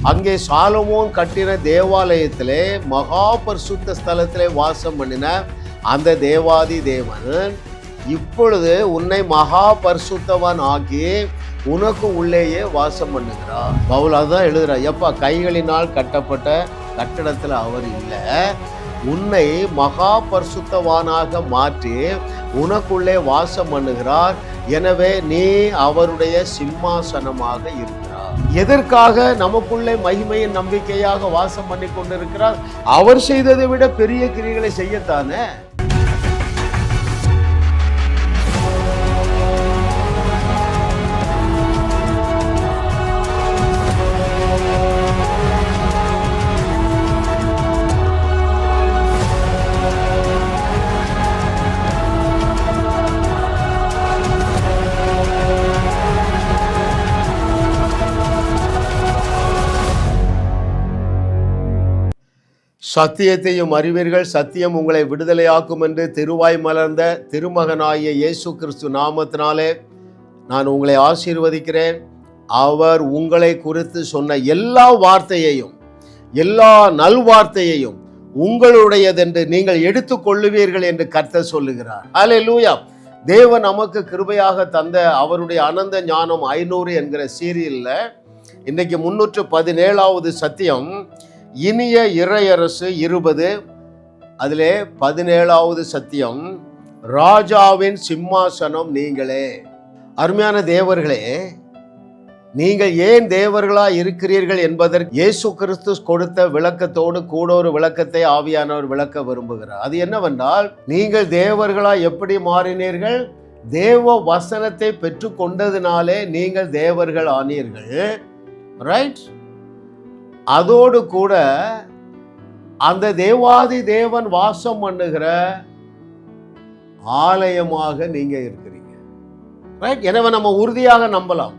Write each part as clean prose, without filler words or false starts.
அங்கே சாலமோன் கட்டின தேவாலயத்திலே மகா பரிசுத்த ஸ்தலத்திலே வாசம் பண்ணின அந்த தேவாதி தேவன் இப்பொழுது உன்னை மகா பரிசுத்தவன் ஆக்கி உனக்கு உள்ளேயே வாசம் பண்ணுகிறார். பவுல் அதான் எழுதுறார், எப்பா கைகளினால் கட்டப்பட்ட கட்டடத்தில் அவர் இல்லை, உன்னை மகா பரிசுத்தவானாக மாற்றி உனக்குள்ளே வாசம் பண்ணுகிறார். எனவே நீ அவருடைய சிம்மாசனமாக இருக்கிறார். எதற்காக நமக்குள்ளே மகிமையின் நம்பிக்கையாக வாசம் பண்ணி கொண்டிருக்கிறார்? அவர் செய்ததை விட பெரிய கிரிகளை செய்யத்தானே. சத்தியத்தையும் அறிவீர்கள், சத்தியம் உங்களை விடுதலையாக்கும் என்று திருவாய் மலர்ந்த திருமகனாகிய இயேசு கிறிஸ்து நாமத்தினாலே நான் உங்களை ஆசீர்வதிக்கிறேன். அவர் உங்களை குறித்து சொன்ன எல்லா வார்த்தையையும் எல்லா நல்வார்த்தையையும் உங்களுடையதென்று நீங்கள் எடுத்துக்கொள்ளுவீர்கள் என்று கர்த்தர் சொல்லுகிறார். அல்லேலூயா. தேவன் நமக்கு கிருபையாக தந்த அவருடைய அனந்த ஞானம் 500 என்கிற சீரியல்ல இன்னைக்கு 317வது சத்தியம், இனிய இறையரசு 20, அதிலே 17வது சத்தியம், ராஜாவின் சிம்மாசனம் நீங்களே. அருமையான தேவர்களே, நீங்கள் ஏன் தேவர்களா இருக்கிறீர்கள் என்பதற்கு இயேசு கிறிஸ்து கொடுத்த விளக்கத்தோடு கூட ஒரு விளக்கத்தை ஆவியானவர் விளக்க விரும்புகிறார். அது என்னவென்றால், நீங்கள் தேவர்களா எப்படி மாறினீர்கள்? தேவ வசனத்தை பெற்று கொண்டதினாலே நீங்கள் தேவர்கள் ஆனீர்கள். ரைட்? அதோடு கூட அந்த தேவாதி தேவன் வாசம் பண்ணுகிற ஆலயமாக நீங்க இருக்கிறீங்க. ரைட்? எனவே நம்ம உறுதியாக நம்பலாம்.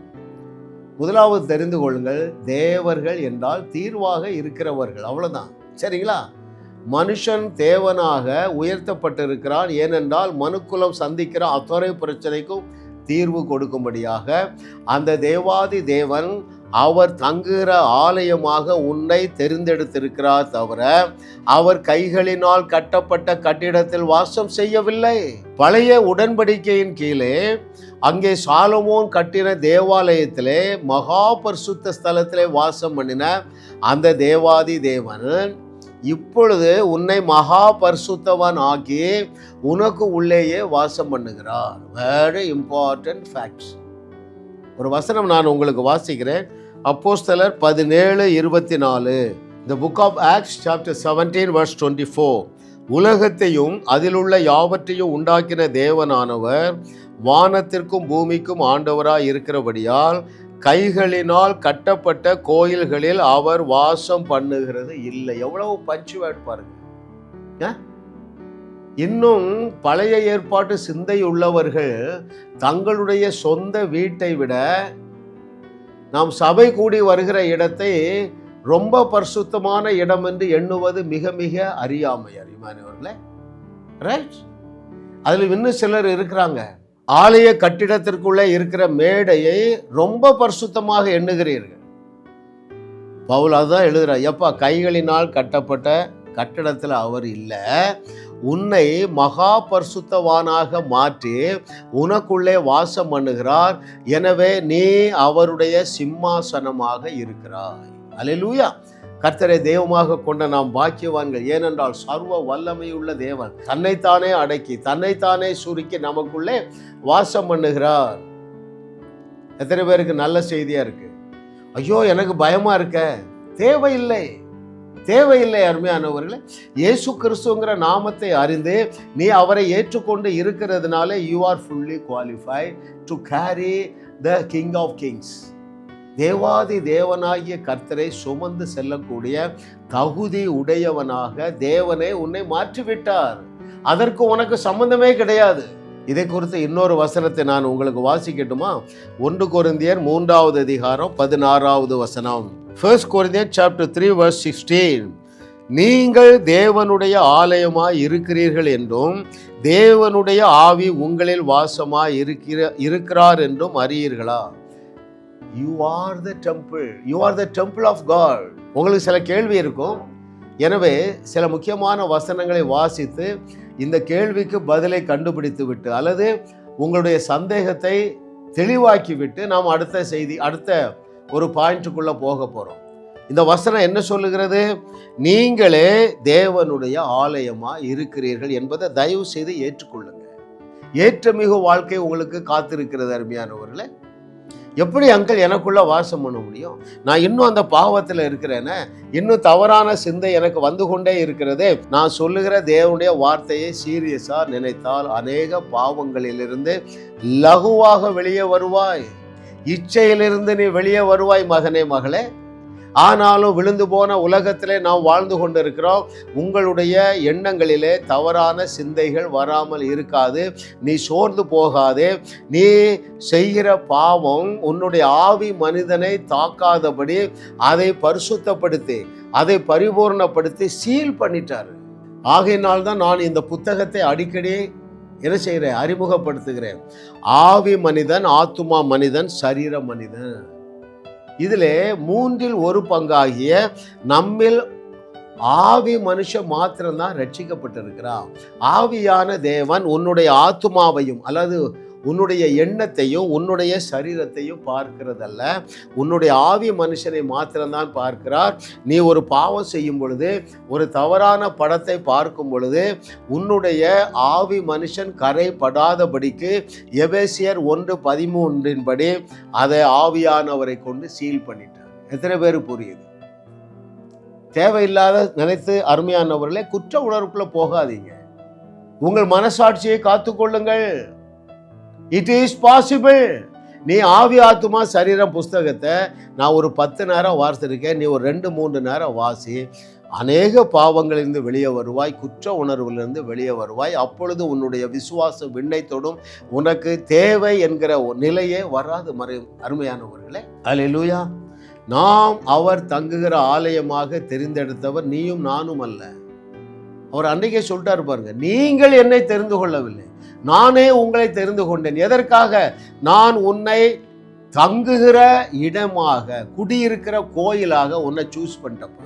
முதலாவது தெரிந்து கொள்ளுங்கள், தேவர்கள் என்றால் தீர்வாக இருக்கிறவர்கள், அவ்வளவுதான். சரிங்களா? மனுஷன் தேவனாக உயர்த்தப்பட்டிருக்கிறான். ஏனென்றால் மனுக்குலம் சந்திக்கிற அத்தனை பிரச்சனைக்கும் தீர்வு கொடுக்கும்படியாக அந்த தேவாதி தேவன் அவர் தங்குகிற ஆலயமாக உன்னை தெரிந்தெடுத்திருக்கிறார். தவிர அவர் கைகளினால் கட்டப்பட்ட கட்டிடத்தில் வாசம் செய்யவில்லை. பழைய உடன்படிக்கையின் கீழே அங்கே சாலமோன் கட்டின தேவாலயத்திலே மகா பரிசுத்த ஸ்தலத்திலே வாசம் பண்ணின அந்த தேவாதி தேவன் இப்பொழுது உன்னை மகா பரிசுத்தவன் ஆக்கி உனக்கு உள்ளேயே வாசம் பண்ணுகிறார். Very important facts. ஒரு வசனம் நான் உங்களுக்கு வாசிக்கிறேன். அப்போஸ்தலர் 17:24. The book of Acts chapter 17 verse 24. உலகத்தையும் அதிலுள்ள யாவற்றையும் உண்டாக்கின தேவனானவர் வானத்திற்கும் பூமிக்கும் ஆண்டவராய் இருக்கிறபடியால் கைகளினால் கட்டப்பட்ட கோயில்களில் அவர் வாசம் பண்ணுகிறது இல்லை. எவ்வளவு பஞ்சுவேட் பாருங்க. இன்னும் பழைய ஏற்பாட்டு சிந்தை உள்ளவர்கள் தங்களுடைய சொந்த வீட்டை விட நாம் சபை கூடி வருகிற இடத்தை ரொம்ப பரிசுத்தமான இடம் என்று எண்ணுவது மிக மிக அறியாமை. அறிமானவர்களே, ரைட்? அதில் இன்னும் சிலர் இருக்கிறாங்க, ஆலய கட்டிடத்திற்குள்ளே இருக்கிற மேடையை ரொம்ப பரிசுத்தமாக எண்ணுகிறீர்கள். பவுல் அதான் எழுதுறார், எப்பா கைகளினால் கட்டப்பட்ட கட்டிடத்தில் அவர் இல்லை, உன்னை மகா பரிசுத்தவானாக மாற்றி உனக்குள்ளே வாசம் பண்ணுகிறார். எனவே நீ அவருடைய சிம்மாசனமாக இருக்கிறாய். அல்லேலூயா. கர்த்தரை தெய்வமாக கொண்ட நாம் பாக்கியவான்கள். ஏனென்றால் சர்வ வல்லமையுள்ள தேவன் தன்னைத்தானே அடக்கி தன்னைத்தானே சுருக்கி நமக்குள்ளே வாசம் பண்ணுகிறார். எத்தனை பேருக்கு நல்ல செய்தியா இருக்கு? ஐயோ எனக்கு பயமா இருக்க. தேவையில்லை, தேவையில்லை. அருமையானவர்களே, இயேசு கிறிஸ்துங்கிற நாமத்தை அறிந்து நீ அவரை ஏற்றுக்கொண்டு இருக்கிறதுனால you are fully qualified to carry the king of kings. தேவாதி தேவனாகிய கர்த்தரை சுமந்து செல்லக்கூடிய தகுதி உடையவனாக தேவனே உன்னை மாற்றிவிட்டார். அதற்கு உனக்கு சம்பந்தமே கிடையாது. இதை குறித்து இன்னொரு வசனத்தை நான் உங்களுக்கு வாசிக்கட்டுமா? 1 கொரிந்தியர் 3வது அதிகாரம் 16வது வசனம். 1 Corinthians chapter 3 verse 16. நீங்கள் தேவனுடைய ஆலயமாய் இருக்கிறீர்கள் என்றும் தேவனுடைய ஆவி உங்களில் வாசமாய் இருக்கிறார் என்றும் அறியீர்களா? You are the temple, you are the temple of God. உங்களுக்கு சில கேள்வி இருக்கும். எனவே சில முக்கியமான வசனங்களை வாசித்து இந்த கேள்விக்கு பதிலை கண்டுபிடித்து விட்டு அல்லது உங்களுடைய சந்தேகத்தை தெளிவாக்கி விட்டு நாம் அடுத்த ஒரு பாயிண்ட்டுக்குள்ள போக போறோம். இந்த வசனம் என்ன சொல்லுகிறது? நீங்களே தேவனுடைய ஆலயமா இருக்கிறீர்கள் என்பதை தயவு செய்து ஏற்றுக்கொள்ளுங்க. ஏற்றமிகு வாழ்க்கை உங்களுக்கு காத்திருக்கிறது அருமையானவர்களே. எப்படி அங்கிள் எனக்குள்ள வாசம் பண்ண முடியும்? நான் இன்னும் அந்த பாவத்தில் இருக்கிறேனே, இன்னும் தவறான சிந்தை எனக்கு வந்து கொண்டே இருக்கிறதே. நான் சொல்லுகிற தேவனுடைய வார்த்தையை சீரியஸா நினைத்தால் அநேக பாவங்களிலிருந்து லகுவாக வெளியே வருவாய். இச்சையிலிருந்து நீ வெளியே வருவாய் மகனே, மகளே. ஆனாலும் விழுந்து போன உலகத்திலே நாம் வாழ்ந்து கொண்டு இருக்கிறோம். உங்களுடைய எண்ணங்களிலே தவறான சிந்தைகள் வராமல் இருக்காது. நீ சோர்ந்து போகாதே. நீ செய்கிற பாவம் உன்னுடைய ஆவி மனிதனை தாக்காதபடி அதை பரிசுத்தப்படுத்தி அதை பரிபூர்ணப்படுத்தி சீல் பண்ணிட்டாரு. ஆகையினால்தான் நான் இந்த புத்தகத்தை அடிக்கடி என்ன செய்கிறேன்? அறிமுகப்படுத்துகிறேன். ஆவி மனிதன், ஆத்துமா மனிதன், சரீர மனிதன். இதில் 1/3 பங்காகிய நம்மில் ஆவி மனுஷன் மாத்திரம்தான் ரட்சிக்கப்பட்டிருக்கிறான். ஆவியான தேவன் உன்னுடைய ஆத்துமாவையும் அல்லது உன்னுடைய எண்ணத்தையும் உன்னுடைய சரீரத்தையும் பார்க்கிறதல்ல, உன்னுடைய ஆவி மனுஷனை மாத்திரம்தான் பார்க்கிறார். நீ ஒரு பாவம் செய்யும் பொழுது, ஒரு தவறான படத்தை பார்க்கும் பொழுது உன்னுடைய ஆவி மனுஷன் கரைப்படாதபடிக்கு எபேசியர் 1:13 அதை ஆவியானவரை கொண்டு சீல் பண்ணிட்டார். எத்தனை பேர் புரியுது? தேவையில்லாத நினைத்து அருமையானவர்களே குற்ற உணர்வுக்குள்ள போகாதீங்க. உங்கள் மனசாட்சியை காத்துக்கொள்ளுங்கள். It is possible. நீ ஆவி ஆத்துமா சரீரம் புஸ்தகத்தை நான் ஒரு 10 நேரம் வாசித்திருக்கேன். நீ ஒரு 2-3 நேரம் வாசி. அநேக பாவங்களிலிருந்து வெளியே வருவாய், குற்ற உணர்விலிருந்து வெளியே வருவாய். அப்பொழுது உன்னுடைய விசுவாசம் விண்ணை தொடும். உனக்கு தேவை என்கிற நிலையே வராது. அருமையானவர்களே, அல்லேலூயா. நாம் அவர் தங்குகிற ஆலயமாக தெரிந்தெடுத்தவர் நீயும் நானும் அல்ல. அவர் அன்றைக்கே சொல்லிட்டாரு பாருங்க, நீங்கள் என்னை தெரிந்து கொள்ளவில்லை, நானே உங்களை தெரிந்து கொண்டேன். எதற்காக? நான் உன்னை தங்குகிற இடமாக, குடியிருக்கிற கோயிலாக உன்னை சூஸ் பண்ணிட்டப்பா.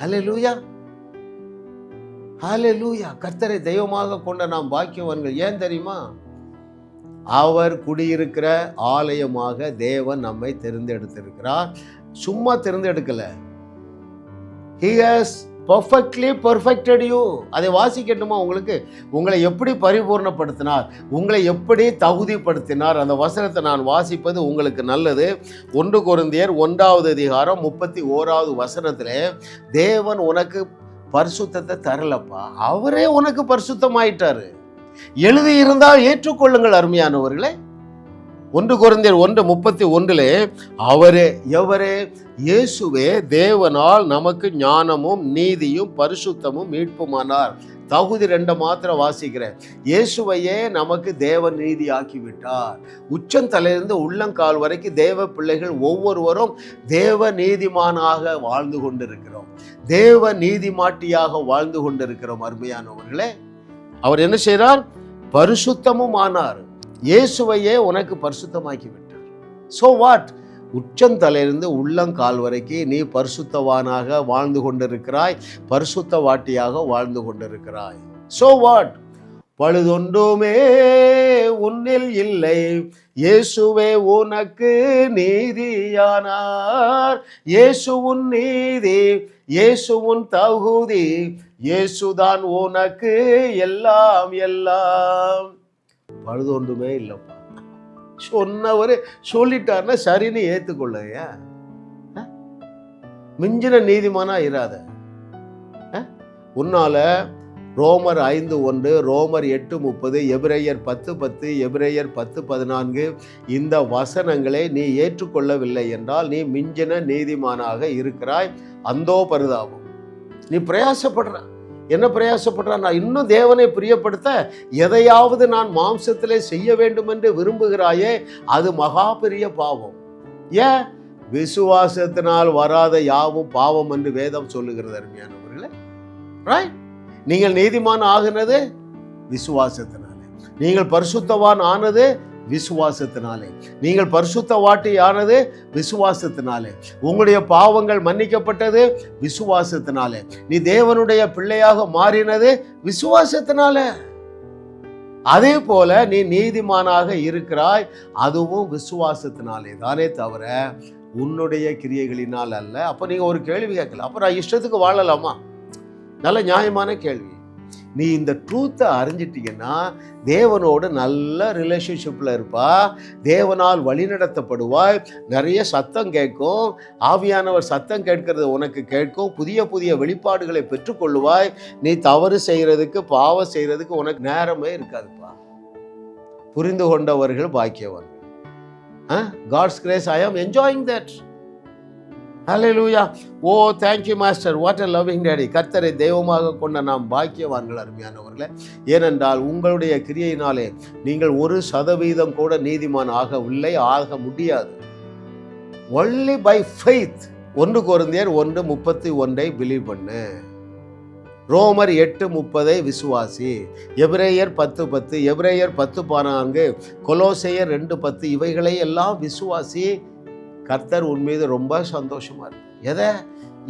ஹல்லேலூயா, ஹல்லேலூயா. கர்த்தரை தெய்வமாக கொண்ட நாம் பாக்கியவான்கள். ஏன் தெரியுமா? அவர் குடியிருக்கிற ஆலயமாக தேவன் நம்மை தெரிந்தெடுத்திருக்கிறார். சும்மா தெரிந்தெடுக்கல. He has perfectly perfected you. அதை வாசிக்கட்டுமா உங்களுக்கு? உங்களை எப்படி பரிபூர்ணப்படுத்தினார், உங்களை எப்படி தகுதிப்படுத்தினார், அந்த வசனத்தை நான் வாசிப்பது உங்களுக்கு நல்லது. 1 கொரிந்தியர் 1:31 தேவன் உனக்கு பரிசுத்தத்தை தரலப்பா, அவரே உனக்கு பரிசுத்தமாயிட்டாரு. எழுதி இருந்தால் ஏற்றுக்கொள்ளுங்கள் அருமையானவர்களே. 1 கொரிந்தியர் 1:31 அவரே, எவரே? இயேசுவே தேவனால் நமக்கு ஞானமும் நீதியும் பரிசுத்தமும் மீட்புமானார். தகுதி 2 மாத்திரம் வாசிக்கிறேன். இயேசுவையே நமக்கு தேவ நீதி ஆக்கிவிட்டார். உச்சந்தலையிலிருந்து உள்ளங்கால் வரைக்கும் தேவ பிள்ளைகள் ஒவ்வொருவரும் தேவ நீதிமானாக வாழ்ந்து கொண்டிருக்கிறோம். தேவ நீதிமாட்டியாக வாழ்ந்து கொண்டிருக்கிறோம். அருமையானவர்களே, அவர் என்ன செய்கிறார்? பரிசுத்தமும் ஆனார். இயேசுவையே உனக்கு பரிசுத்தமாக்கி விட்டார். So what? உச்சந்தலையிலிருந்து உள்ளங்கால் வரைக்கும் நீ பரிசுத்தவானாக வாழ்ந்து கொண்டிருக்கிறாய், பரிசுத்த வாட்டியாக வாழ்ந்து கொண்டிருக்கிறாய். So what? பழுதொன்றுமே உன்னில் இல்லை, இயேசுவே உனக்கு நீதியானார். இயேசு உன் நீதி, இயேசு உன் தகுதி, இயேசுதான் உனக்கு எல்லாம் எல்லாம். பழுது ஒன்றுமே இல்லைப்பா. சொன்னவர் சொல்லிட்டார்னா சரின்னு ஏற்றுக்கொள்ளையா. மிஞ்சின நீதிமானா இராத. உன்னால ரோமர் 5:1, ரோமர் 8:30, எபிரேயர் 10:10, எபிரேயர் 10:14 இந்த வசனங்களை நீ ஏற்றுக்கொள்ளவில்லை என்றால் நீ மிஞ்சின நீதிமானாக இருக்கிறாய். அந்தோ பரிதாபம். நீ பிரயாசப்படுற. என்ன பிரயாசப்படுற? நான் இன்னும் தேவனை பிரியப்படுத்த எதையாவது நான் மாம்சத்திலே செய்ய வேண்டும் என்று விரும்புகிறாயே, அது மகா பெரிய பாவம். ஏன்? விசுவாசத்தினால் வராத யாவும் பாவம் என்று வேதம் சொல்லுகிறது. அருமையானவர்களே, ரைட்? நீங்கள் நீதிமான் ஆகினது விசுவாசத்தினாலே, நீங்கள் பரிசுத்தவான் ஆனது விசுவாசத்தினாலே. நீங்கள் பரிசுத்தவாட்டியானது விசுவாசத்தினாலே. உங்களுடைய பாவங்கள் மன்னிக்கப்பட்டது விசுவாசத்தினாலே. நீ தேவனுடைய பிள்ளையாக மாறினது விசுவாசத்தினாலே. அதே போல நீ நீதிமானாக இருக்கிறாய், அதுவும் விசுவாசத்தினாலே தானே தவிர உன்னுடைய கிரியைகளினால் அல்ல. அப்போ நீங்க ஒரு கேள்வி கேட்கல, அப்போ நான் இஷ்டத்துக்கு வாழலாமா? நல்ல நியாயமான கேள்வி. நீ இந்த ட்ரூத்தை அறிஞ்சிட்டீங்கன்னா தேவனோடு நல்ல ரிலேஷன்ஷிப்பில் இருப்பா, தேவனால் வழிநடத்தப்படுவாய், நிறைய சத்தம் கேட்கும், ஆவியானவர் சத்தம் கேட்கறது உனக்கு கேட்கும், புதிய புதிய வெளிப்பாடுகளை பெற்றுக்கொள்ளுவாய். நீ தவறு செய்கிறதுக்கு பாவம் செய்கிறதுக்கு உனக்கு நேரமே இருக்காதுப்பா. புரிந்து கொண்டவர்கள் பாக்கியவான். God's grace, I am enjoying that. Hallelujah. Oh thank you master, what a loving daddy. கர்த்தரை தெய்வமாக கொண்ட நாம் பாக்கியவான்கள் அருமையானவர்களே. ஏனென்றால் உங்களுடைய கிரியையினாலே நீங்கள் 1% கூட நீதிமான் ஆகவில்லை, ஆக முடியாது. Only by faith. 1 கொரிந்தியர் 1:31 பிலீவ் பண்ணு. ரோமர் 8:30 விசுவாசி. எபிரேயர் 10:10, எபிரேயர் 10:14, கொலோசையர் 2:10 இவைகளை எல்லாம் விசுவாசி. கர்த்தர் உன் மீது ரொம்ப சந்தோஷமா இருக்கு. எதை?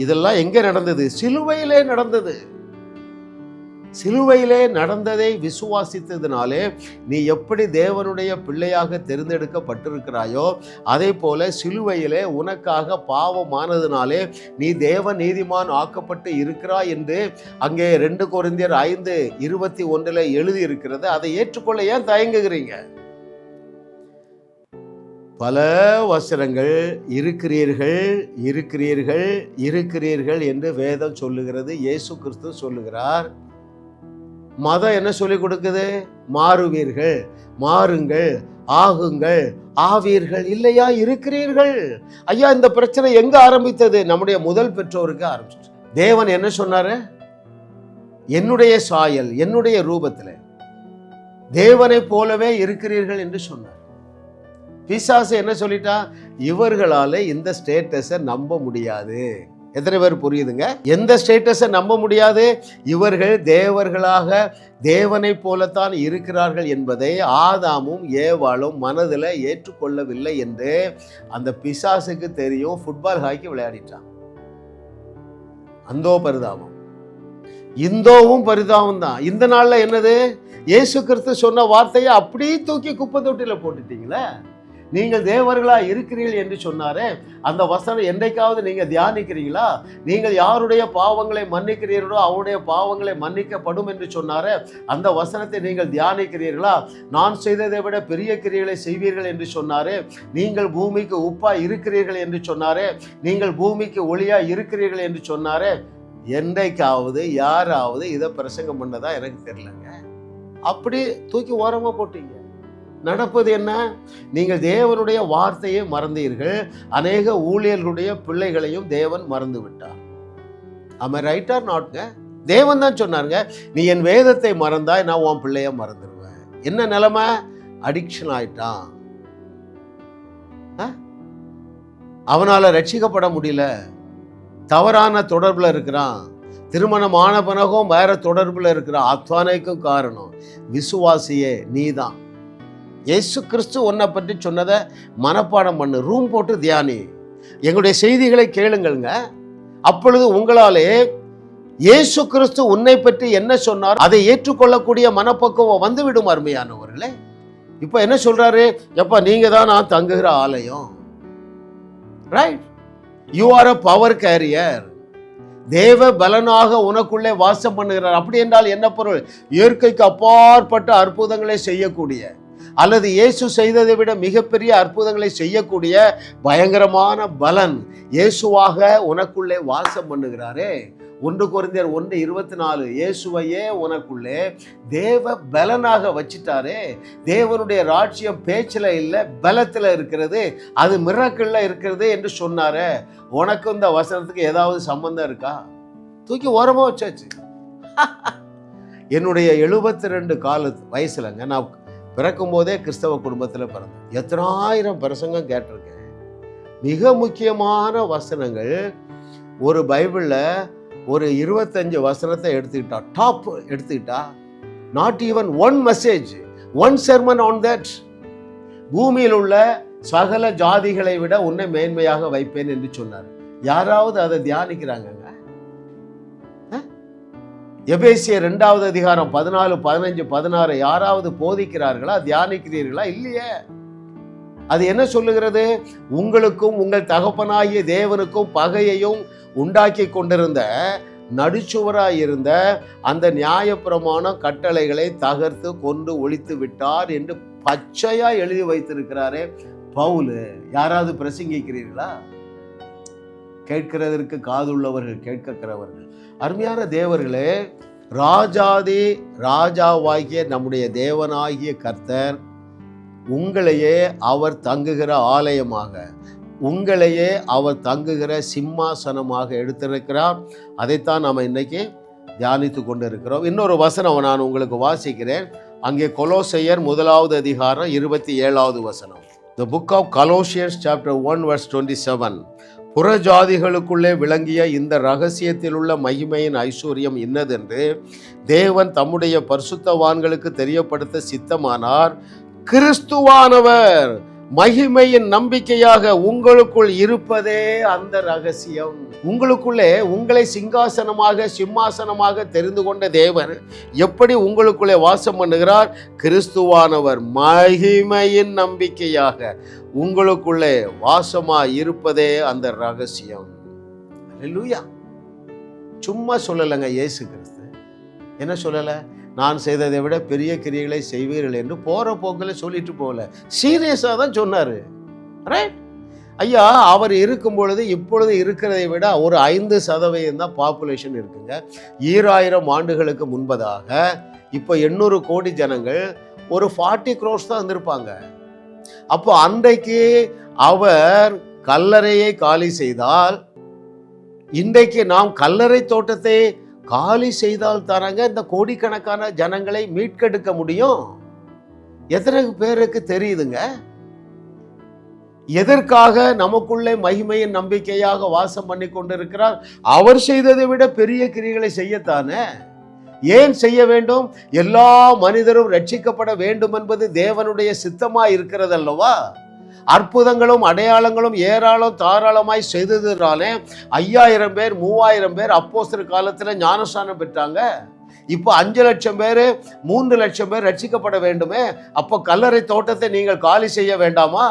இதெல்லாம் எங்க நடந்தது? சிலுவையிலே நடந்தது. சிலுவையிலே நடந்ததை விசுவாசித்ததினாலே நீ எப்படி தேவனுடைய பிள்ளையாக தெரிந்தெடுக்கப்பட்டிருக்கிறாயோ அதே போல சிலுவையிலே உனக்காக பாவமானதினாலே நீ தேவ நீதிமான் ஆக்கப்பட்டு இருக்கிறாய் என்று அங்கே 2 கொரிந்தியர் 5:21 எழுதி இருக்கிறது. அதை ஏற்றுக்கொள்ள ஏன் தயங்குகிறீங்க? பல வசனங்கள் இருக்கிறீர்கள் இருக்கிறீர்கள் இருக்கிறீர்கள் என்று வேதம் சொல்லுகிறது, இயேசு கிறிஸ்து சொல்லுகிறார். மதம் என்ன சொல்லிக் கொடுக்குது? மாறுவீர்கள், மாறுங்கள், ஆகுங்கள், ஆவீர்கள். இல்லையா? இருக்கிறீர்கள். ஐயா, இந்த பிரச்சனை எங்க ஆரம்பித்தது? நம்முடைய முதல் பெற்றோருக்கு ஆரம்பிச்சிட்டு. தேவன் என்ன சொன்னாரு? என்னுடைய சாயல், என்னுடைய ரூபத்தில் தேவனை போலவே இருக்கிறீர்கள் என்று சொன்னார். பிசாசு என்ன சொல்லிட்டா? இவர்களால இந்த ஸ்டேட்டஸை நம்ப முடியாது. எத்தனை பேர் புரியுதுங்க? எந்த ஸ்டேட்டஸை நம்ப முடியாது? இவர்கள் தேவர்களாக தேவனை போலத்தான் இருக்கிறார்கள் என்பதை ஆதாமும் ஏவாளும் மனதில் ஏற்றுக்கொள்ளவில்லை என்று அந்த பிசாசுக்கு தெரியும். ஃபுட்பால் ஹாக்கி விளையாடிட்டான். அந்தோ பரிதாபம், இந்தோவும் பரிதாபம் தான். இந்த நாளில் என்னது? இயேசு கிறிஸ்து சொன்ன வார்த்தையை அப்படியே தூக்கி குப்பை தொட்டியில் போட்டுட்டீங்களே. நீங்கள் தேவர்களா இருக்கிறீர்கள் என்று சொன்னாரே, அந்த வசனம் என்றைக்காவது நீங்க தியானிக்கிறீங்களா? நீங்கள் யாருடைய பாவங்களை மன்னிக்கிறீர்களோ அவருடைய பாவங்களை மன்னிக்கப்படும் என்று சொன்னாரே, அந்த வசனத்தை நீங்கள் தியானிக்கிறீர்களா? நான் செய்ததை விட பெரிய கிரியைகளை செய்வீர்கள் என்று சொன்னாரே, நீங்கள் பூமிக்கு உப்பா இருக்கிறீர்கள் என்று சொன்னாரே, நீங்கள் பூமிக்கு ஒளியா இருக்கிறீர்கள் என்று சொன்னாரே. என்றைக்காவது யாராவது இதை பிரசங்கம் பண்ணதா எனக்கு தெரியலங்க. அப்படி தூக்கி ஓரமா போட்டீங்க. நடப்பது என்ன? நீங்கள் தேவனுடைய வார்த்தையை மறந்தீர்கள். அநேக ஊழியர்களுடைய பிள்ளைகளையும் தேவன் மறந்து விட்டார். ஆமா, ரைட் ஆர் நாட்ங்க? தேவன் தான் சொன்னாருங்க, நீ என் வேதத்தை மறந்தாய், நான் உன் பிள்ளைய மறந்துடுவேன். என்ன நிலைமை? அடிக்ஷன் ஆயிட்டான். அவனால ரட்சிக்கப்பட முடியல, தவறான தொடர்புல இருக்கிறான். திருமணமான பிறகும் வேற தொடர்புல இருக்கிறான். அத்தனைக்கும் காரணம் விசுவாசியே நீதான். இயேசு கிறிஸ்து உன்னை பற்றி சொன்னதை மனப்பாடம் பண்ணு, ரூம் போட்டு தியானி, எங்களுடைய செய்திகளை கேளுங்கள்ங்க. அப்பொழுது உங்களாலே இயேசு கிறிஸ்து உன்னை பற்றி என்ன சொன்னார் அதை ஏற்றுக்கொள்ளக்கூடிய மனப்பக்குவம் வந்துவிடும் அருமையானவர்களே. இப்போ என்ன சொல்றாரு? எப்ப நீங்க தான் நான் தங்குகிற ஆலயம். Right, you are a power carrier. தேவ பலனாக உனக்குள்ளே வாசம் பண்ணுகிறார். அப்படி என்றால் என்ன பொருள்? இயற்கைக்கு அப்பாற்பட்ட அற்புதங்களை செய்யக்கூடிய, அல்லது இயேசு செய்ததை விட மிகப்பெரிய அற்புதங்களை செய்யக்கூடிய பயங்கரமான பலன் இயேசுவாக உனக்குள்ளே வாசம் பண்ணுகிறாரே. 1 கொரிந்தியர் 1:24 இயேசுவையே உனக்குள்ளே தேவ பலனாக வச்சிட்டாரே. தேவனுடைய ராஜ்யம் பேச்சில் இல்லை, பலத்தில் இருக்கிறது, அது மிராக்கிள்ல இருக்கிறது என்று சொன்னாரே. உனக்கு இந்த வசனத்துக்கு ஏதாவது சம்பந்தம் இருக்கா? தூக்கி ஓரமா வச்சாச்சு. என்னுடைய 72 வயசுலங்க, நான் பிறக்கும் போதே கிறிஸ்தவ குடும்பத்தில் பிறந்தேன். எத்தனாயிரம் பிரசங்கம் கேட்டிருக்கேன். மிக முக்கியமான வசனங்கள் ஒரு பைபிளில் ஒரு 25 வசனத்தை எடுத்துக்கிட்டா, டாப் எடுத்துக்கிட்டா, not even one message, one sermon on that. பூமியில் உள்ள சகல ஜாதிகளை விட உன்னை மேன்மையாக வைப்பேன் என்று சொன்னார். யாராவது அதை தியானிக்கிறாங்க? எபேசியர் 2வது அதிகாரம் 14, 15, 16 யாராவது போதிக்கிறார்களா, தியானிக்கிறீர்களா? இல்லையே. அது என்ன சொல்லுகிறது? உங்களுக்கும் உங்கள் தகப்பனாகிய தேவனுக்கும் பகையையும் உண்டாக்கி கொண்டிருந்த நடுச்சுவராய் இருந்த அந்த நியாயப்பிரமாண கட்டளைகளை தகர்த்து கொண்டு ஒழித்து விட்டார் என்று பச்சையா எழுதி வைத்திருக்கிறாரே பவுல். யாராவது பிரசங்கிக்கிறீர்களா? கேட்கிறதற்கு காதுள்ளவர்கள் கேட்கிறவர்கள். அருமையான தேவர்களே, ராஜாதி ராஜாவாகிய நம்முடைய தேவனாகிய கர்த்தர் உங்களையே அவர் தங்குகிற ஆலயமாக, உங்களையே அவர் தங்குகிற சிம்மாசனமாக எடுத்திருக்கிறார். அதைத்தான் நாம் இன்னைக்கு தியானித்து கொண்டு இருக்கிறோம். இன்னொரு வசனம் நான் உங்களுக்கு வாசிக்கிறேன். அங்கே கொலோசையர் 1வது அதிகாரம் 27வது வசனம். The book of Colossians chapter 1 verse 27. புறஜாதிகளுக்குள்ளே விளங்கிய இந்த இரகசியத்தில் உள்ள மகிமையின் ஐஸ்வர்யம் இன்னதென்று தேவன் தம்முடைய பரிசுத்தவான்களுக்கு தெரியப்படுத்த சித்தமானார். கிறிஸ்துவானவர் மகிமையின் நம்பிக்கையாக உங்களுக்குள் இருப்பதே அந்த ரகசியம். உங்களுக்குள்ளே உங்களை சிம்மாசனமாக தெரிந்து கொண்ட தேவன் எப்படி உங்களுக்குள்ளே வாசம் பண்ணுகிறார்? கிறிஸ்துவானவர் மகிமையின் நம்பிக்கையாக உங்களுக்குள்ளே வாசமாய் இருப்பதே அந்த ரகசியம். அல்லேலூயா. சும்மா சொல்லலைங்க. இயேசு கிறிஸ்து என்ன சொல்லலை? நான் செய்ததை விட பெரிய கிரியைகளை செய்வீர்கள் என்று போற போக்கில் சொல்லிட்டு போகல, சீரியஸாக தான் சொன்னார். ரைட் ஐயா, அவர் இருக்கும் பொழுது இப்பொழுது இருக்கிறதை விட ஒரு 5% தான் பாப்புலேஷன் இருக்குங்க. 2000 ஆண்டுகளுக்கு முன்பதாக இப்போ 800 கோடி ஜனங்கள், ஒரு 40 crores தான் வந்திருப்பாங்க. அப்போ அன்றைக்கு அவர் கல்லறையை காலி செய்தால், இன்றைக்கு நாம் கல்லறை தோட்டத்தை காலி செய்தால் தானாங்க இந்த கோடிக்கணக்கான ஜனங்களை மீட்கெடுக்க முடியும். எத்தனை பேருக்கு தெரியுதுங்க? எதற்காக நமக்குள்ளே மகிமையின் நம்பிக்கையாக வாசம் பண்ணி கொண்டிருக்கிறார்? அவர் செய்ததை விட பெரிய கிரியைகளை செய்யத்தானே. ஏன் செய்ய வேண்டும்? எல்லா மனிதரும் ரட்சிக்கப்பட வேண்டும் என்பது தேவனுடைய சித்தமாய் இருக்கிறது அல்லவா? அற்புதங்களும் அடையாளங்களும் ஏராளம் தாராளமாய் செய்ததுனாலே 5000 பேர் 3000 பேர் அப்போஸ்தலர் காலத்துல ஞானஸ்நானம் பெற்றாங்க. இப்போ 5 லட்சம் பேர் 3 லட்சம் பேர் ரட்சிக்கப்பட வேண்டுமே. அப்போ கல்லறை தோட்டத்தை நீங்கள் காலி செய்ய வேண்டாமா?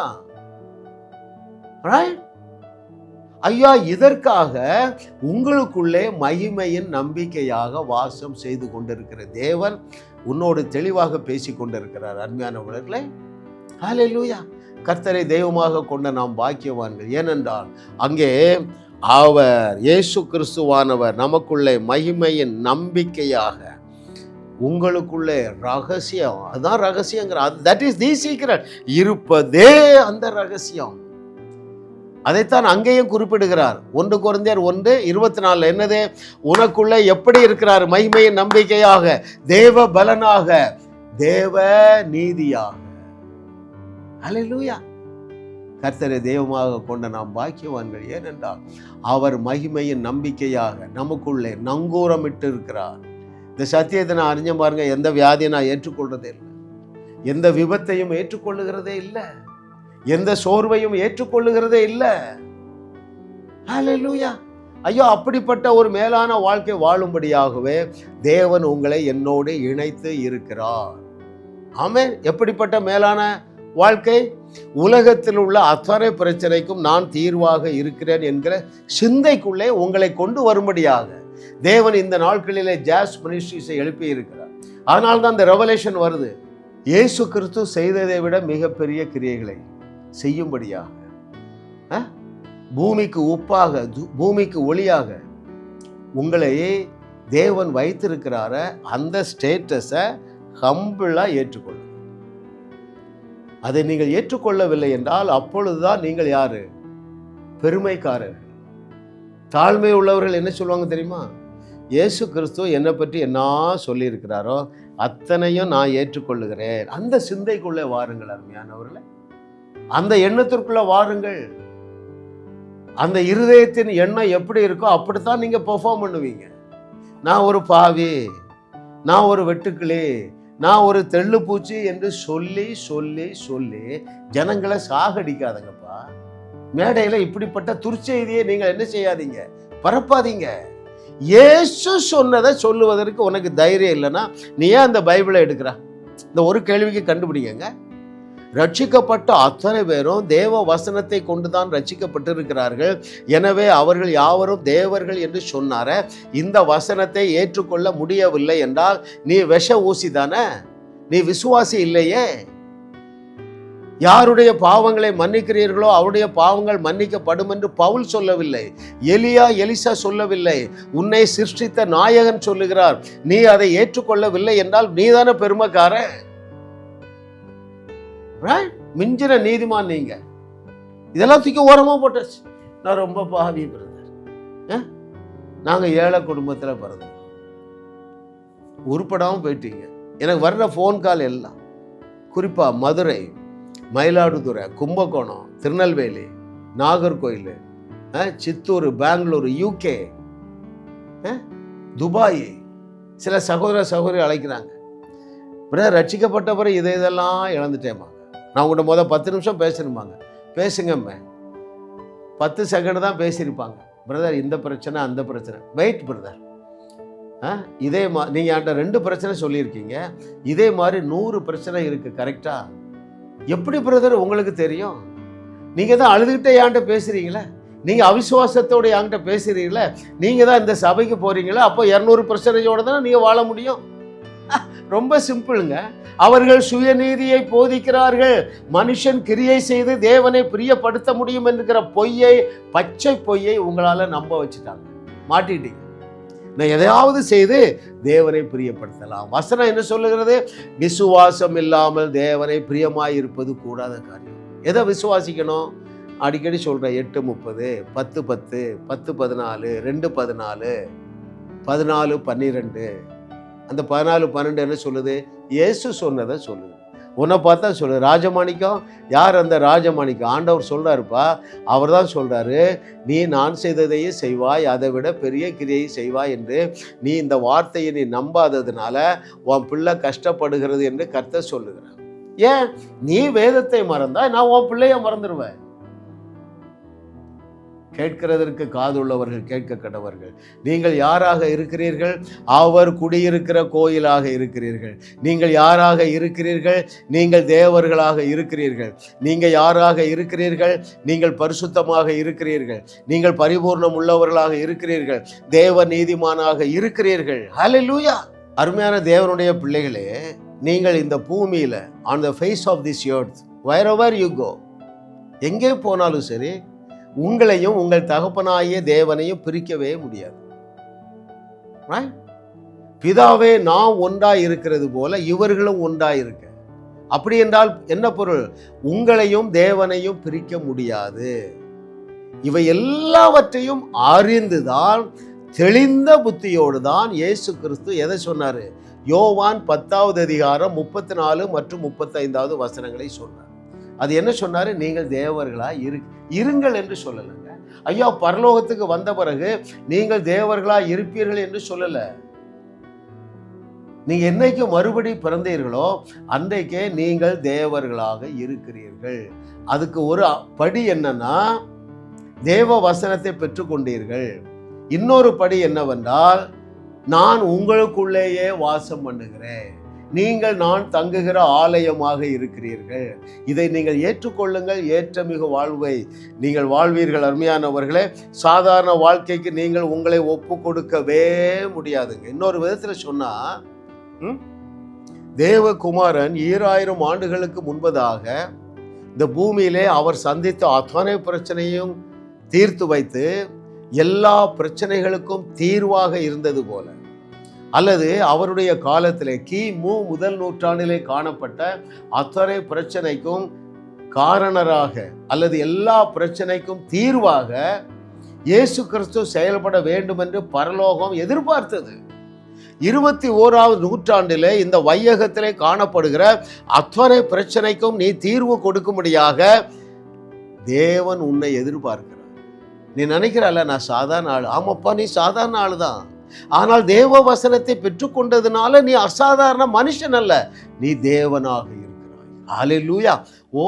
ஐயா, இதற்காக உங்களுக்குள்ளே மகிமையின் நம்பிக்கையாக வாசம் செய்து கொண்டிருக்கிற தேவன் உன்னோடு தெளிவாக பேசி கொண்டிருக்கிறார். அருமையானவர்களே, ஹல்லேலூயா. கர்த்தரை தெய்வமாக கொண்ட நாம் பாக்கியவான்கள். ஏனென்றால் அங்கே அவர் இயேசு கிறிஸ்துவானவர் நமக்குள்ளே மகிமையின் நம்பிக்கையாக உங்களுக்குள்ளே ரகசியம், அதுதான் ரகசியங்கிற, தட் இஸ் தி சீக்ரெட், இருப்பதே அந்த ரகசியம். அதைத்தான் அங்கேயும் குறிப்பிடுகிறார். 1 கொரிந்தியர் 1:24 என்னது? உனக்குள்ளே எப்படி இருக்கிறார்? மகிமையின் நம்பிக்கையாக, தேவ பலனாக, தேவ நீதியாக. அல்லேலூயா. கர்த்தரை தெய்வமாக கொண்ட நாம் பாக்கியவான்கள். ஏனென்றால் அவர் மகிமையின் நம்பிக்கையாக நமக்குள்ளே நங்கூரமிட்டு இருக்கிறார். இந்த சத்தியத்தை நான் அறிஞ்ச பாருங்க. எந்த வியாதியை நான் ஏற்றுக்கொள்றதே இல்லை, எந்த விபத்தையும் ஏற்றுக்கொள்ளுகிறதே இல்லை, எந்த சோர்வையும் ஏற்றுக்கொள்ளுகிறதே இல்லை. ஹல்லேலூயா. ஐயோ, அப்படிப்பட்ட ஒரு மேலான வாழ்க்கை வாழும்படியாகவே தேவன் உங்களை என்னோடு இணைத்து இருக்கிறார். ஆமென். எப்படிப்பட்ட மேலான வாழ்க்கை? உலகத்தில் உள்ள அத்தனை பிரச்சனைக்கும் நான் தீர்வாக இருக்கிறேன் என்கிற சிந்தைக்குள்ளே உங்களை கொண்டு வரும்படியாக தேவன் இந்த நாட்களிலே ஜாஸ் மினிஸ்ட்ரிஸை எழுப்பி இருக்கிறார். அதனால்தான் இந்த ரெவலேஷன் வருது. இயேசு கிறிஸ்து செய்ததை விட மிகப்பெரிய கிரியைகளை செய்யும்படியாக, பூமிக்கு உப்பாக, பூமிக்கு ஒளியாக உங்களை தேவன் வைத்திருக்கிறார. அந்த ஸ்டேட்டஸை ஹம்பிளாக ஏற்றுக்கொள்ளுங்க. அதை நீங்கள் ஏற்றுக்கொள்ளவில்லை என்றால் அப்பொழுதுதான் நீங்கள் யாரு? பெருமைக்காரர்கள். தாழ்மை உள்ளவர்கள் என்ன சொல்லுவாங்க தெரியுமா? இயேசு கிறிஸ்து என்னை பற்றி என்ன சொல்லியிருக்கிறாரோ அத்தனையும் நான் ஏற்றுக்கொள்ளுகிறேன். அந்த சிந்தைக்குள்ளே வாருங்கள் அருமையானவர்களே, அந்த எண்ணத்திற்குள்ள வாருங்கள். அந்த இருதயத்தின் எண்ணம் எப்படி இருக்கோ அப்படித்தான் நீங்க பெர்ஃபார்ம் பண்ணுவீங்க. நான் ஒரு பாவி, நான் ஒரு வெட்டுக்கிளி, நான் ஒரு தெள்ளுப்பூச்சி என்று சொல்லி சொல்லி சொல்லி ஜனங்களை சாகடிக்காதங்கப்பா. மேடையில் இப்படிப்பட்ட துர்ச்செய்தியை நீங்கள் என்ன செய்யாதீங்க, பரப்பாதீங்க. இயேசு சொன்னதை சொல்லுவதற்கு உனக்கு தைரியம் இல்லைன்னா நீ ஏன் அந்த பைபிளை எடுக்கிறா? இந்த ஒரு கேள்விக்கு கண்டுபிடிங்க. ரட்சிக்கப்பட்ட அத்தனை பேரும் தேவ வசனத்தை கொண்டுதான் ரட்சிக்கப்பட்டிருக்கிறார்கள். எனவே அவர்கள் யாவரும் தேவர்கள் என்று சொன்னார. இந்த வசனத்தை ஏற்றுக்கொள்ள முடியவில்லை என்றால் நீ விஷ ஊசி தானே, நீ விசுவாசி இல்லையே. யாருடைய பாவங்களை மன்னிக்கிறீர்களோ அவருடைய பாவங்கள் மன்னிக்கப்படும் என்று பவுல் சொல்லவில்லை, எலியா எலிசா சொல்லவில்லை, உன்னை சிருஷ்டித்த நாயகன் சொல்லுகிறார். நீ அதை ஏற்றுக்கொள்ளவில்லை என்றால் நீதானே பெருமைக்காரன். மிஞ்சின நீதிமான் நீங்க. இதெல்லாம் தூக்கி ஓரமா போட்டாச்சு. நான் ரொம்ப பாவி பிரதர், நாங்க ஏழை குடும்பத்துல பிறந்தோம், உருப்படாம போயிட்டீங்க. எனக்கு வர்ற ஃபோன் கால் எல்லாம் குறிப்பா மதுரை, மயிலாடுதுறை, கும்பகோணம், திருநெல்வேலி, நாகர்கோயில், சித்தூர், பெங்களூர், UK, துபாய், சில சகோதர சகோதரி அழைக்கிறாங்க. பிறகு ரட்சிக்கப்பட்ட பிறகு இதெல்லாம் இழந்துட்டேம்மா. நான் உங்கள்கிட்ட 10 நிமிஷம் பேசணுமாங்க, பேசுங்கம்மே. 10 செகண்ட் தான் பேசியிருப்பாங்க. பிரதர் இந்த பிரச்சனை அந்த பிரச்சனை. வெயிட் பிரதர், இதே நீங்கள் என்கிட்ட 2 பிரச்சனை சொல்லியிருக்கீங்க, இதே மாதிரி 100 பிரச்சனை இருக்குது கரெக்டா? எப்படி பிரதர் உங்களுக்கு தெரியும்? நீங்கள் தான் அழுதுகிட்டே என்கிட்ட பேசுகிறீங்களே, நீங்கள் அவிசுவாசத்தோடு என்கிட்ட பேசுகிறீங்களே, நீங்கள் தான் இந்த சபைக்கு போகிறீங்களே, அப்போ 200 பிரச்சனையோடு தானே நீங்கள் வாழ முடியும். ரொம்ப சிம்பிளுங்க. அவர்கள் சுயநீதியை போதிக்கிறார்கள். மனுஷன் கிரியை செய்து தேவனை பிரியப்படுத்த முடியும் என்கிற பொய்யை, பச்சை பொய்யை உங்களால் நம்ப வச்சுட்டாங்க, மாட்டிட்டீங்க. நான் எதையாவது செய்து தேவனை பிரியப்படுத்தலாம். வசனம் என்ன சொல்லுகிறது? விசுவாசம் இல்லாமல் தேவனை பிரியமாய் இருப்பது கூடாத காரியம். எதை விசுவாசிக்கணும்? அடிக்கடி சொல்கிறேன், 8:30, 10:10, 10:14, 2:14, 14:12. அந்த 14:12 என்ன சொல்லுது? இயேசு சொன்னதை சொல்லுது. உன்னை பார்த்தா சொல்லு. ராஜமாணிக்கம் யார்? அந்த ராஜமாணிக்கம் ஆண்டவர் சொல்கிறாருப்பா. அவர் தான் சொல்கிறாரு, நீ நான் செய்ததையே செய்வாய், அதை விட பெரிய கிரியை செய்வாய் என்று. நீ இந்த வார்த்தையை நீ நம்பாததுனால உன் பிள்ளை கஷ்டப்படுகிறது என்று கர்த்தர் சொல்லுகிறார். ஏன்? நீ வேதத்தை மறந்தா நான் உன் பிள்ளைய மறந்துடுவேன். கேட்கிறதற்கு காதுள்ளவர்கள் கேட்க கடவர்கள். நீங்கள் யாராக இருக்கிறீர்கள்? அவர் குடியிருக்கிற கோயிலாக இருக்கிறீர்கள். நீங்கள் யாராக இருக்கிறீர்கள்? நீங்கள் தேவர்களாக இருக்கிறீர்கள். நீங்கள் யாராக இருக்கிறீர்கள்? நீங்கள் பரிசுத்தமாக இருக்கிறீர்கள். நீங்கள் பரிபூர்ணம் உள்ளவர்களாக இருக்கிறீர்கள். தேவ நீதிமானாக இருக்கிறீர்கள். ஹல்லேலூயா. அருமையான தேவனுடைய பிள்ளைகளே, நீங்கள் இந்த பூமியில on the face of this earth, wherever you go, எங்கே போனாலும் சரி, உங்களையும் உங்கள் தகப்பனாகிய தேவனையும் பிரிக்கவே முடியாது. பிதாவே நான் ஒன்றாய் இருக்கிறது போல இவர்களும் ஒன்றாய் இருக்க. அப்படி என்றால் என்ன பொருள்? உங்களையும் தேவனையும் பிரிக்க முடியாது. இவை எல்லாவற்றையும் அறிந்துதான், தெளிந்த புத்தியோடு தான் இயேசு கிறிஸ்து எதை சொன்னாரு? யோவான் 10வது அதிகாரம் 34 மற்றும் 35வது வசனங்களை சொன்னார். அது என்ன சொன்னாரு? நீங்கள் தேவர்களா இருங்கள் என்று சொல்லலைங்க. ஐயா, பரலோகத்துக்கு வந்த பிறகு நீங்கள் தேவர்களா இருப்பீர்கள் என்று சொல்லல. நீங்க என்னைக்கு மறுபடி பிறந்தீர்களோ அன்றைக்கே நீங்கள் தேவர்களாக இருக்கிறீர்கள். அதுக்கு ஒரு படி என்னன்னா, தேவ வசனத்தை பெற்றுக்கொண்டீர்கள். இன்னொரு படி என்னவென்றால், நான் உங்களுக்குள்ளேயே வாசம் பண்ணுகிறேன், நீங்கள் நான் தங்குகிற ஆலயமாக இருக்கிறீர்கள். இதை நீங்கள் ஏற்றுக்கொள்ளுங்கள். ஏற்றமிகு வாழ்வை நீங்கள் வாழ்வீர்கள். அருமையானவர்களே, சாதாரண வாழ்க்கைக்கு நீங்கள் உங்களை ஒப்பு கொடுக்கவே முடியாதுங்க. இன்னொரு விதத்தில் சொன்னா, தேவகுமாரன் 2000 ஆண்டுகளுக்கு முன்பதாக இந்த பூமியிலே அவர் சந்தித்த அத்தனை பிரச்சனையும் தீர்த்து வைத்து எல்லா பிரச்சனைகளுக்கும் தீர்வாக இருந்தது போல, அல்லது அவருடைய காலத்திலே கிமு 1 நூற்றாண்டிலே காணப்பட்ட அத்தனை பிரச்சனைக்கும் காரணராக அல்லது எல்லா பிரச்சனைக்கும் தீர்வாக இயேசு கிறிஸ்து செயல்பட வேண்டும் என்று பரலோகம் எதிர்பார்த்தது. 21வது நூற்றாண்டிலே இந்த வையகத்திலே காணப்படுகிற அத்தனை பிரச்சனைக்கும் நீ தீர்வு கொடுக்கும்படியாக தேவன் உன்னை எதிர்பார்க்கிறார். நீ நினைக்கிறால, நான் சாதாரண ஆள். ஆமாப்பா, நீ சாதாரண ஆள் தான். ஆனால் தேவ வசனத்தை பெற்றுக்கொண்டதுனால நீ அசாதாரண மனுஷன் அல்ல, நீ தேவனாக இருக்கிறாய். ஹல்லேலூயா. Oh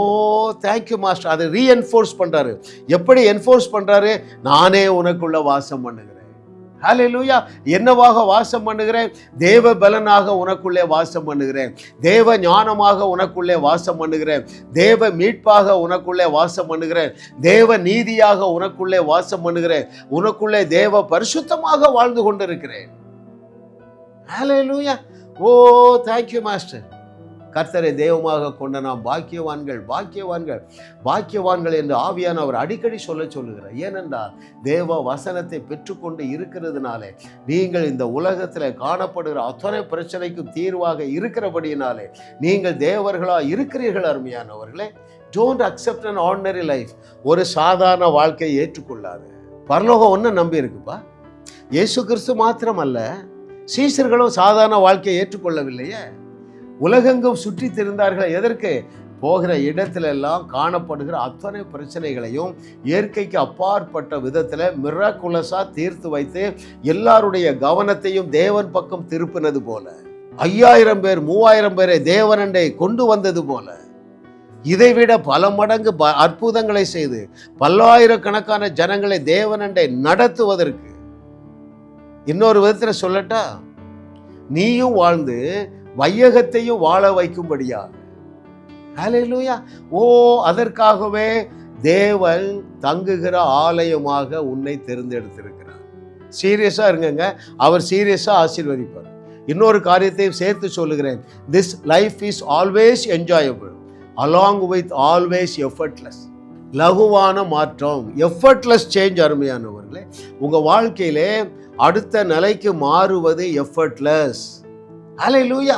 thank you master. அதை ரீஎன்ஃபோர்ஸ் பண்றாரு. எப்படி என்ஃபோர்ஸ் பண்றாரு? நானே உனக்குள்ள வாசம் பண்ணுகிறேன். ஹல்லேலூயா. என்னவாக வாசம் பண்ணுகிறேன்? தேவ பலனாக உனக்குள்ளே வாசம் பண்ணுகிறேன். தேவ ஞானமாக உனக்குள்ளே வாசம் பண்ணுகிறேன். தேவ மீட்பாக உனக்குள்ளே வாசம் பண்ணுகிறேன். தேவ நீதியாக உனக்குள்ளே வாசம் பண்ணுகிறேன். உனக்குள்ளே தேவ பரிசுத்தமாக வாழ்ந்து கொண்டிருக்கிறேன். ஹல்லேலூயா. Oh thank you master. கர்த்தரை தெய்வமாக கொண்ட நாம் பாக்கியவான்கள், பாக்கியவான்கள், பாக்கியவான்கள் என்று ஆவியானவர் அடிக்கடி சொல்லுகிறார். ஏனென்றால் தேவ வசனத்தை பெற்றுக்கொண்டு இருக்கிறதுனாலே நீங்கள் இந்த உலகத்தில் காணப்படுகிற அத்தனை பிரச்சனைக்கும் தீர்வாக இருக்கிறபடியினாலே நீங்கள் தேவர்களாக இருக்கிறீர்கள். அருமையானவர்களே, don't accept an ordinary life. ஒரு சாதாரண வாழ்க்கையை ஏற்றுக்கொள்ளாது. பரலோகம் ஒன்று நம்பி இருக்குப்பா. இயேசு கிறிஸ்து மாத்திரமல்ல, சீஷர்களும் சாதாரண வாழ்க்கையை ஏற்றுக்கொள்ளவில்லையே. உலகெங்கும் சுற்றி திரிந்தார்கள். எதற்கு? போகிற இடத்துல எல்லாம் காணப்படுகிற அத்தனை பிரச்சனைகளையும் இயற்கைக்கு அப்பாற்பட்ட விதத்தில் மிராக்குலஸாக தீர்த்து வைத்து எல்லாருடைய கவனத்தையும் தேவன் பக்கம் திருப்பினது போல, 5000 பேர் 3000 பேரை தேவனண்டை கொண்டு வந்தது போல, இதைவிட பல மடங்கு அற்புதங்களை செய்து பல்லாயிரக்கணக்கான ஜனங்களை தேவனண்டை நடத்துவதற்கு, இன்னொரு விதத்தில் சொல்லட்டா, நீயும் வாழ்ந்து வையகத்தையும் வாழ வைக்கும்படியாக. ஹல்லேலூயா. ஓ அதற்காகவே தேவன் தங்குகிற ஆலயமாக உன்னை தேர்ந்தெடுத்திருக்கிறார். சீரியஸா இருங்க, அவர் சீரியஸா ஆசீர்வதிப்பார். இன்னொரு காரியத்தையும் சேர்த்து சொல்லுகிறேன். This life is always enjoyable along with always effortless. லகுவான மாற்றம், எஃபர்ட்லெஸ் சேஞ்ச். அருமையானவர்களே, உங்க வாழ்க்கையிலே அடுத்த நிலைக்கு மாறுவது எஃபர்ட்லெஸ். ஹல்லேலூயா.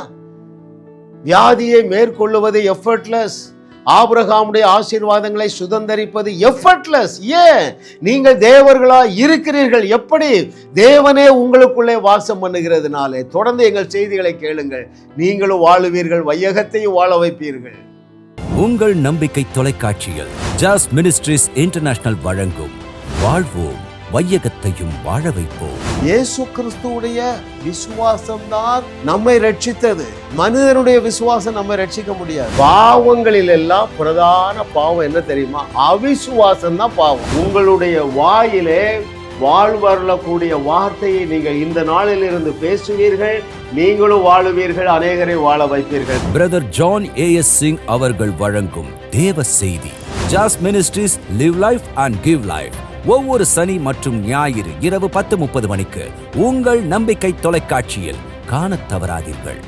வியாதியை மேற்கொள்ளுவது எஃபர்ட்லெஸ். ஆபிரகாமுடைய ஆசீர்வாதங்களை சுதந்தரிப்பது எஃபர்ட்லெஸ். ஏன்? நீங்கள் தேவர்களா இருக்கிறீர்கள். எப்படி? தேவனே உங்களுக்குள்ளே வாசம் பண்ணுகிறதுனாலே. தொடர்ந்து எங்கள் செய்திகளை கேளுங்கள். நீங்களும் வாழுவீர்கள், வையகத்தையும் வாழ வைப்பீர்கள். உங்கள் நம்பிக்கை தொலைக்காட்சியில் ஜாஸ் மினிஸ்ட்ரீஸ் இன்டர்நேஷனல் வழங்கும் வாழ்வோம் வையகத்தையும் வாழ வைப்போம். இயேசு கிறிஸ்துவுடைய விசுவாசம் தான் நம்மை ரட்சித்தது. மனிதனுடைய விசுவாசம் நம்மை ரட்சிக்க முடியாது. பாவங்களில் எல்லாம் பிரதான பாவம் என்ன தெரியுமா? அவிசுவாசம் தான் பாவம். உங்களுடைய வாயிலே வாழ்வருளக்கூடிய வார்த்தையை நீங்கள் இந்த நாளில் இருந்து பேசுவீர்கள், நீங்களும் வாழுவீர்கள், அநேகரை வாழ வைப்பீர்கள். பிரதர் ஜான் ஏஎஸ் சிங் அவர்கள் வழங்கும் தேவ செய்தி. ஜாஸ் ministries live life and give life. ஒவ்வொரு சனி மற்றும் ஞாயிறு இரவு 10:30 மணிக்கு உங்கள் நம்பிக்கை தொலைக்காட்சியில் காணத் தவறாதீர்கள்.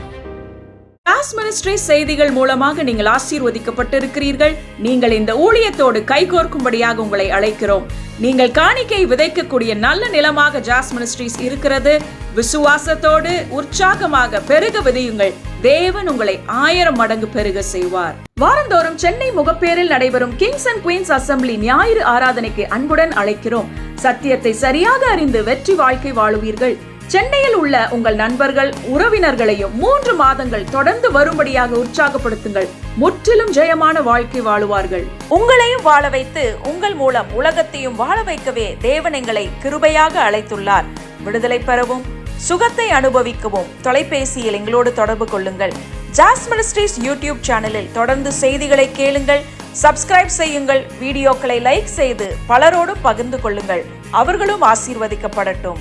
ஜாஸ் மினிஸ்ட்ரீஸ் செய்திகள் மூலமாக நீங்கள் ஆசீர்வதிக்கப்பட்டிருக்கிறீர்கள். நீங்கள் இந்த ஊழியத்தோடு கைகோர்க்கும்படியாக உங்களை அழைக்கிறோம். நீங்கள் காணிக்கை விதைக்கக்கூடிய நல்ல நிலமாக ஜாஸ் மினிஸ்ட்ரீஸ் இருக்கிறது. விசுவாசத்தோடு உற்சாகமாக பெருக விதையுங்கள். தேவன் உங்களை 1000 மடங்கு பெருக செய்வார். வாரந்தோறும் சென்னை முகப்பேரில் நடைபெறும் கிங்ஸ் அண்ட் குயின்ஸ் அசம்பிளி ஞாயிறு ஆராதனைக்கு அன்புடன் அழைக்கிறோம். சத்தியத்தை சரியாக அறிந்து வெற்றி வாழ்க்கை வாழுவீர்கள். சென்னையில் உள்ள உங்கள் நண்பர்கள் உறவினர்களையும் 3 மாதங்கள் தொடர்ந்து வரும்படியாக உற்சாகப்படுத்துங்கள். முற்றிலும் ஜெயமான வாழ்க்கை வாழுவார்கள். உங்களையும் வாழ வைத்து உங்கள் மூலம் உலகத்தையும் வாழ வைக்கவே தேவன் எங்களை கிருபையாக அழைத்துள்ளார். விடுதலை பெறவும் சுகத்தை அனுபவிக்கவும் தொலைபேசியில் எங்களோடு தொடர்பு கொள்ளுங்கள். ஜாஸ் மினிஸ்ட்ரீஸ் யூடியூப் சேனலில் தொடர்ந்து செய்திகளை கேளுங்கள். சப்ஸ்கிரைப் செய்யுங்கள். வீடியோக்களை லைக் செய்து பலரோடு பகிர்ந்து கொள்ளுங்கள். அவர்களும் ஆசீர்வதிக்கப்படட்டும்.